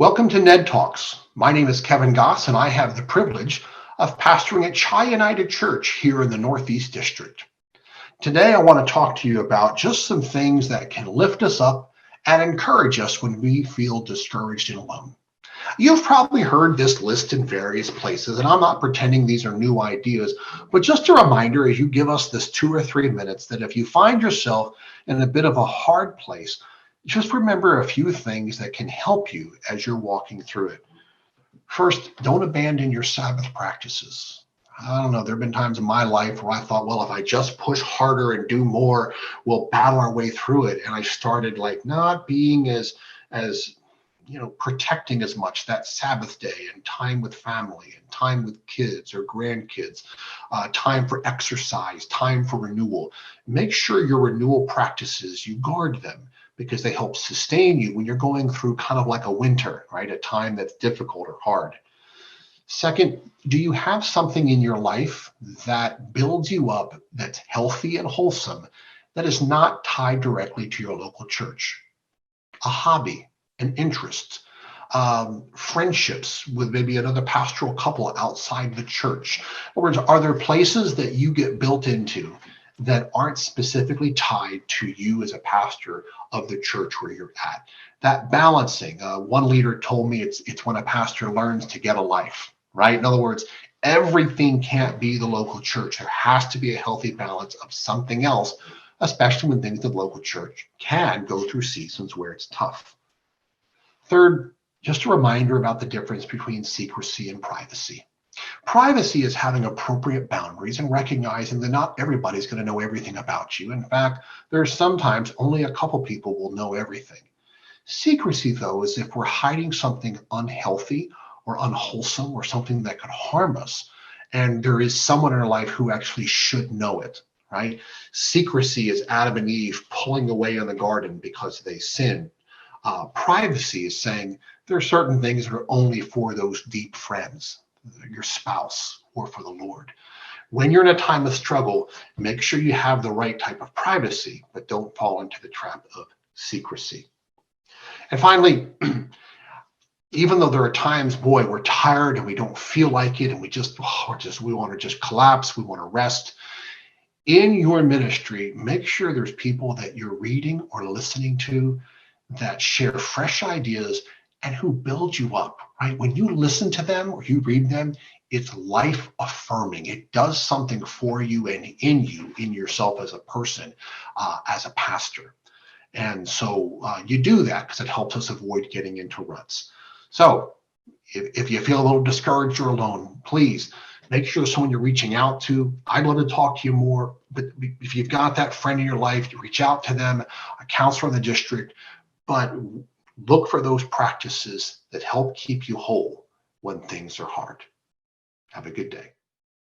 Welcome to Ned Talks. My name is Kevin Goss, and I have the privilege of pastoring at Chi United Church here in the Northeast District. Today, I want to talk to you about just some things that can lift us up and encourage us when we feel discouraged and alone. You've probably heard this list in various places, and I'm not pretending these are new ideas, but just a reminder as you give us this 2 or 3 minutes that if you find yourself in a bit of a hard place, just remember a few things that can help you as you're walking through it. First, don't abandon your Sabbath practices. I don't know, there have been times in my life where I thought, well, if I just push harder and do more, we'll battle our way through it. And I started not being as protecting as much that Sabbath day and time with family and time with kids or grandkids, time for exercise, time for renewal. Make sure your renewal practices, you guard them because they help sustain you when you're going through kind of like a winter, right? A time that's difficult or hard. Second, do you have something in your life that builds you up, that's healthy and wholesome, that is not tied directly to your local church? A hobby, an interest, friendships with maybe another pastoral couple outside the church. In other words, are there places that you get built into that aren't specifically tied to you as a pastor of the church where you're at? That balancing, one leader told me it's when a pastor learns to get a life, right? In other words, everything can't be the local church. There has to be a healthy balance of something else, especially when things at the local church can go through seasons where it's tough. Third, just a reminder about the difference between secrecy and privacy. Privacy is having appropriate boundaries and recognizing that not everybody's going to know everything about you. In fact, there's sometimes only a couple people will know everything. Secrecy, though, is if we're hiding something unhealthy or unwholesome or something that could harm us, and there is someone in our life who actually should know it, right? Secrecy is Adam and Eve pulling away in the garden because they sinned. Privacy is saying there are certain things that are only for those deep friends, your spouse, or for the Lord. When you're in a time of struggle, make sure you have the right type of privacy, but don't fall into the trap of secrecy. And finally, even though there are times, boy, we're tired and we don't feel like it, and we want to just collapse, we want to rest. In your ministry, make sure there's people that you're reading or listening to that share fresh ideas and who build you up, right? When you listen to them or you read them, it's life affirming. It does something for you and in you, in yourself as a person, as a pastor. And so you do that because it helps us avoid getting into ruts. So if you feel a little discouraged or alone, please make sure there's someone you're reaching out to. I'd love to talk to you more, but if you've got that friend in your life, you reach out to them, a counselor in the district, but look for those practices that help keep you whole when things are hard. Have a good day.